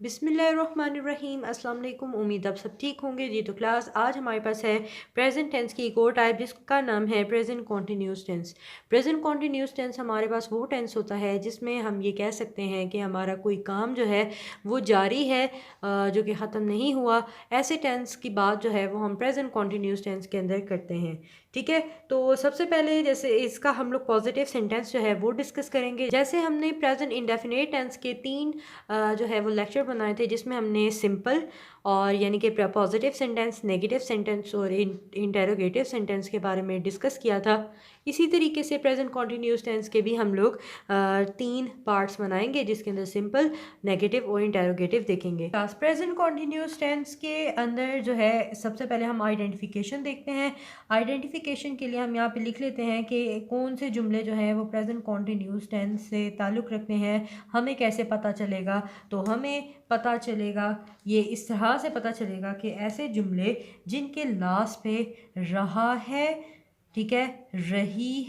बिस्मिल्लाहिर्रहमानिर्रहीम। अस्सलाम वालेकुम। उम्मीद आप सब ठीक होंगे जी। तो क्लास आज हमारे पास है प्रेजेंट टेंस की एक और टाइप जिसका नाम है present continuous tense. Present continuous tense हमारे पास वो टेंस होता है जिसमें हम ये कह सकते हैं कि हमारा कोई काम जो है वो जारी है, जो कि ख़त्म नहीं हुआ। ऐसे टेंस की बात जो है वो हम प्रेजेंट कॉन्टिन्यूस टेंस के अंदर करते हैं। ठीक है, तो सबसे पहले जैसे इसका हम लोग पॉजिटिव सेंटेंस जो है वो डिस्कस करेंगे। जैसे हमने प्रेजेंट इंडेफिनिट टेंस के तीन जो है वो लेक्चर बनाए थे जिसमें हमने सिंपल और यानी कि पॉजिटिव सेंटेंस, नेगेटिव सेंटेंस और इंटेरोगेटिव सेंटेंस के बारे में डिस्कस किया था। इसी तरीके से प्रेजेंट कॉन्टिन्यूस टेंस के भी हम लोग तीन पार्ट्स बनाएंगे जिसके अंदर सिंपल, नेगेटिव और इंटेरोगेटिव देखेंगे। प्रेजेंट कॉन्टिन्यूस टेंस के अंदर जो है सबसे पहले हम आइडेंटिफिकेशन देखते हैं। आइडेंटिफिकेशन के लिए हम यहाँ पे लिख लेते हैं कि कौन से जुमले जो हैं वो प्रेजेंट कॉन्टिन्यूस टेंस से ताल्लुक़ रखते हैं। हमें कैसे पता चलेगा? तो हमें पता चलेगा, ये इस तरह से पता चलेगा कि ऐसे जुमले जिनके लास्ट पे रहा है, ठीक है, रही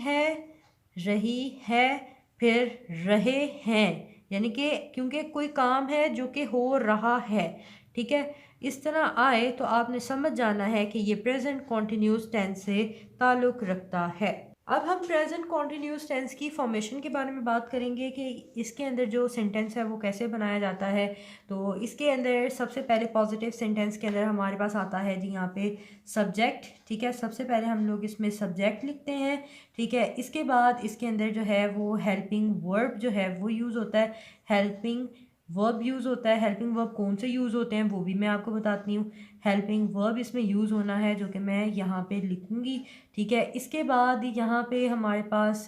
है, फिर रहे हैं, यानी कि क्योंकि कोई काम है जो कि हो रहा है, ठीक है, इस तरह आए तो आपने समझ जाना है कि ये प्रेजेंट कॉन्टिन्यूस टेंस से ताल्लुक़ रखता है। अब हम प्रेजेंट कॉन्टिन्यूस टेंस की फॉर्मेशन के बारे में बात करेंगे कि इसके अंदर जो सेंटेंस है वो कैसे बनाया जाता है। तो इसके अंदर सबसे पहले पॉजिटिव सेंटेंस के अंदर हमारे पास आता है जी यहाँ पे सब्जेक्ट, ठीक है। सबसे पहले हम लोग इसमें सब्जेक्ट लिखते हैं, ठीक है। इसके बाद इसके अंदर जो है वो हेल्पिंग वर्ब जो है वो यूज़ होता है, हेल्पिंग वर्ब यूज़ होता है। हेल्पिंग वर्ब कौन से यूज़ होते हैं वो भी मैं आपको बताती हूँ। हेल्पिंग वर्ब इसमें यूज़ होना है जो कि मैं यहाँ पे लिखूँगी, ठीक है। इसके बाद यहाँ पे हमारे पास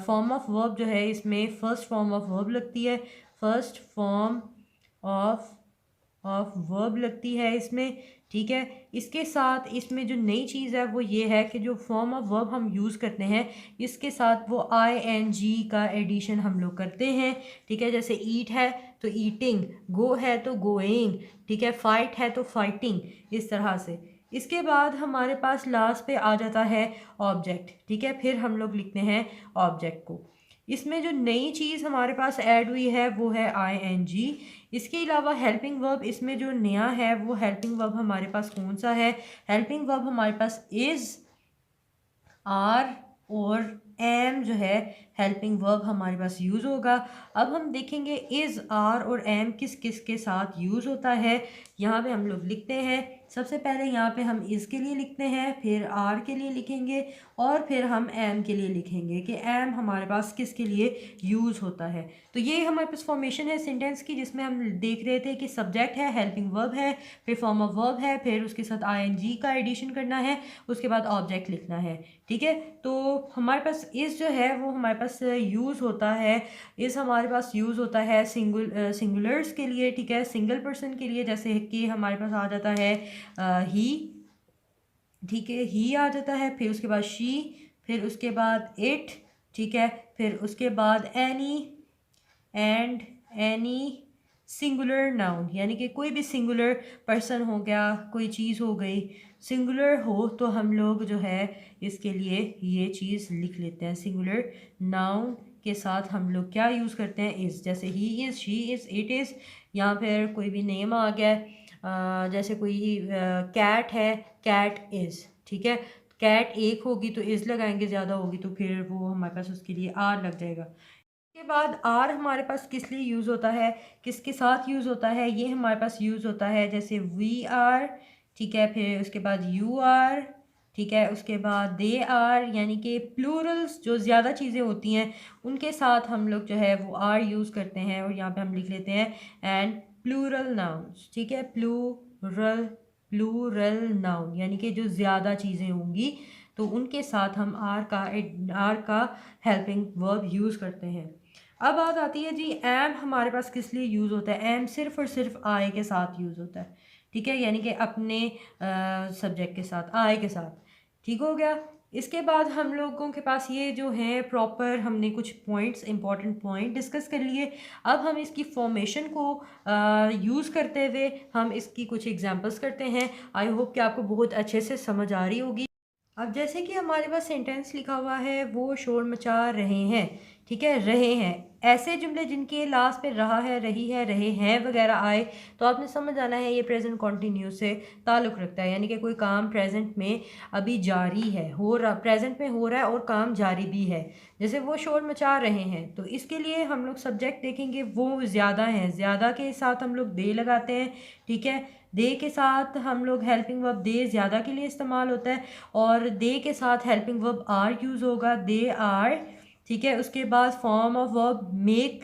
फॉर्म ऑफ वर्ब जो है, इसमें फर्स्ट फॉर्म ऑफ वर्ब लगती है, फर्स्ट फॉर्म ऑफ वर्ब लगती है इसमें, ठीक है। इसके साथ इसमें जो नई चीज़ है वो ये है कि जो फॉर्म ऑफ वर्ब हम यूज़ करते हैं इसके साथ वो ING का एडिशन हम लोग करते हैं, ठीक है। जैसे ईट है तो ईटिंग, गो है तो गोइंग, ठीक है, फाइट है तो फाइटिंग, इस तरह से। इसके बाद हमारे पास लास्ट पे आ जाता है ऑब्जेक्ट, ठीक है। फिर हम लोग लिखते हैं ऑब्जेक्ट को। इसमें जो नई चीज़ हमारे पास ऐड हुई है वो है ING। इसके अलावा हेल्पिंग वर्ब इसमें जो नया है वो हेल्पिंग वर्ब हमारे पास कौन सा है? हेल्पिंग वर्ब हमारे पास इज़, आर और एम जो है हेल्पिंग वर्ब हमारे पास यूज़ होगा। अब हम देखेंगे इज़, आर और एम किस किस के साथ यूज़ होता है। यहाँ पे हम लोग लिखते हैं, सबसे पहले यहाँ पे हम इज़ के लिए लिखते हैं, फिर आर के लिए लिखेंगे और फिर हम एम के लिए लिखेंगे कि एम हमारे पास किसके लिए यूज़ होता है। तो ये हमारे पास फॉर्मेशन है सेंटेंस की जिसमें हम देख रहे थे कि सब्जेक्ट है, हेल्पिंग वर्ब है, फिर फॉर्म ऑफ वर्ब है, फिर उसके साथ ING का एडिशन करना है, उसके बाद ऑब्जेक्ट लिखना है, ठीक है। तो हमारे पास इस जो है वो हमारे पास यूज़ होता है, इस हमारे पास यूज़ होता है सिंगुलर्स के लिए, ठीक है, सिंगल पर्सन के लिए। जैसे कि हमारे पास आ जाता है ही, ठीक है, ही आ जाता है, फिर उसके बाद शी, फिर उसके बाद इट, ठीक है, फिर उसके बाद any and any singular noun, यानी कि कोई भी सिंगुलर पर्सन हो गया, कोई चीज़ हो गई, सिंगुलर हो तो हम लोग जो है इसके लिए ये चीज़ लिख लेते हैं। सिंगुलर नाउन के साथ हम लोग क्या यूज़ करते हैं? इज़। जैसे he is, she is, it is, या फिर कोई भी नेम आ गया जैसे कोई कैट है, कैट इज़, ठीक है। कैट एक होगी तो इज़ लगाएंगे, ज़्यादा होगी तो फिर वो हमारे पास उसके लिए आर लग जाएगा। के बाद आर हमारे पास किस लिए यूज़ होता है, किसके साथ यूज़ होता है? ये हमारे पास यूज़ होता है जैसे वी आर, ठीक है, फिर उसके बाद यू आर, ठीक है, उसके बाद दे आर, यानी कि प्लूरल्स जो ज़्यादा चीज़ें होती हैं उनके साथ हम लोग जो है वो आर यूज़ करते हैं और यहाँ पे हम लिख लेते हैं एंड प्लूरल नाउन्स, ठीक है, प्लूरल प्लूरल नाउन, यानी कि जो ज़्यादा चीज़ें होंगी तो उनके साथ हम आर का हेल्पिंग वर्ब यूज़ करते हैं। अब बात आती है जी एम हमारे पास किस लिए यूज़ होता है? एम सिर्फ़ और सिर्फ आई के साथ यूज़ होता है, ठीक है, यानी कि अपने सब्जेक्ट के साथ, आई के साथ, ठीक हो गया। इसके बाद हम लोगों के पास ये जो है प्रॉपर हमने कुछ पॉइंट्स, इंपॉर्टेंट पॉइंट डिस्कस कर लिए। अब हम इसकी फॉर्मेशन को यूज़ करते हुए हम इसकी कुछ एग्जांपल्स करते हैं। आई होप कि आपको बहुत अच्छे से समझ आ रही होगी। अब जैसे कि हमारे पास सेंटेंस लिखा हुआ है वो शोर मचा रहे हैं, ठीक है, रहे हैं। ऐसे जुमले जिनके लास्ट पे रहा है, रही है, रहे हैं वगैरह आए तो आपने समझ जाना है ये प्रेजेंट कॉन्टीन्यूस से ताल्लुक़ रखता है, यानी कि कोई काम प्रेजेंट में अभी जारी है, हो रहा, प्रेजेंट में हो रहा है और काम जारी भी है। जैसे वो शोर मचा रहे हैं तो इसके लिए हम लोग सब्जेक्ट देखेंगे, वो ज़्यादा हैं, ज़्यादा के साथ हम लोग दे लगाते हैं। ठीक है, दे के साथ हम लोग हेल्पिंग वर्ब दे ज़्यादा के लिए इस्तेमाल होता है, और दे के साथ हेल्पिंग वर्ब आर यूज़ होगा, दे आर। ठीक है, उसके बाद form of verb make,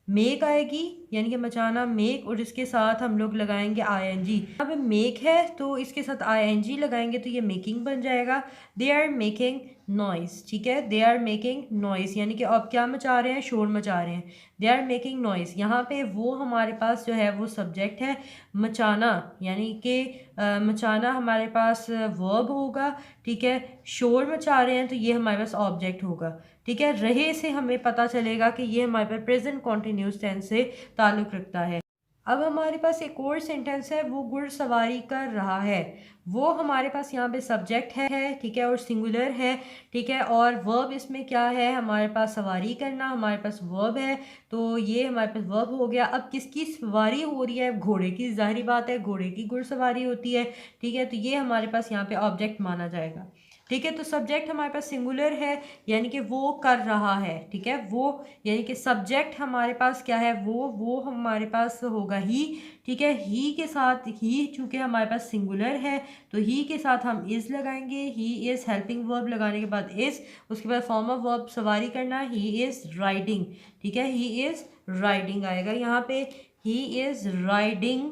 make आएगी यानी कि मचाना, मेक, और इसके साथ हम लोग लगाएंगे आईएनजी। यहाँ पे मेक है तो इसके साथ आईएनजी लगाएंगे तो ये मेकिंग बन जाएगा। They are making noise. ठीक है, दे आर मेकिंग नॉइस यानी कि अब क्या मचा रहे हैं, शोर मचा रहे हैं। दे आर मेकिंग नॉइस, यहाँ पे वो हमारे पास जो है वो सब्जेक्ट है, मचाना यानी कि मचाना हमारे पास वर्ब होगा। ठीक है, शोर मचा रहे हैं तो ये हमारे पास ऑब्जेक्ट होगा। ठीक है, रहे से हमें पता चलेगा कि ये हमारे पास प्रेजेंट कॉन्टिन्यूस टेंस से ताल्लुक़ रखता है। अब हमारे पास एक और सेंटेंस है, वो घुड़सवारी कर रहा है। वो हमारे पास यहाँ पे सब्जेक्ट है, ठीक है, और सिंगुलर है। ठीक है, और वर्ब इसमें क्या है, हमारे पास सवारी करना, हमारे पास वर्ब है, तो ये हमारे पास वर्ब हो गया। अब किसकी सवारी हो रही है, घोड़े की, जाहिर बात है घोड़े की घुड़सवारी होती है। ठीक है, तो ये हमारे पास यहाँ पे ऑब्जेक्ट माना जाएगा। ठीक है, तो सब्जेक्ट हमारे पास सिंगुलर है यानी कि वो कर रहा है। ठीक है, वो यानी कि सब्जेक्ट हमारे पास क्या है, वो हमारे पास होगा ही। ठीक है, ही के साथ, ही चूँकि हमारे पास सिंगुलर है तो ही के साथ हम इज़ लगाएंगे। ही इज़, हेल्पिंग वर्ब लगाने के बाद इज़, उसके बाद फॉर्म ऑफ वर्ब सवारी करना, ही इज़ राइडिंग। ठीक है, ही इज़ राइडिंग आएगा यहाँ पे। ही इज़ राइडिंग,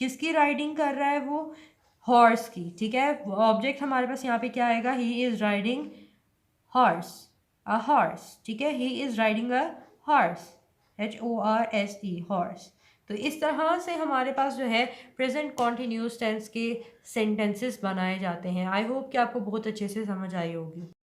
किसकी राइडिंग कर रहा है वो, हॉर्स की। ठीक है, ऑब्जेक्ट हमारे पास यहाँ पे क्या आएगा, he is riding horse, a horse. ठीक है, he is riding a horse, HORSE, horse. तो इस तरह से हमारे पास जो है प्रेजेंट कॉन्टिन्यूस टेंस के सेंटेंसेस बनाए जाते हैं। आई होप कि आपको बहुत अच्छे से समझ आई होगी।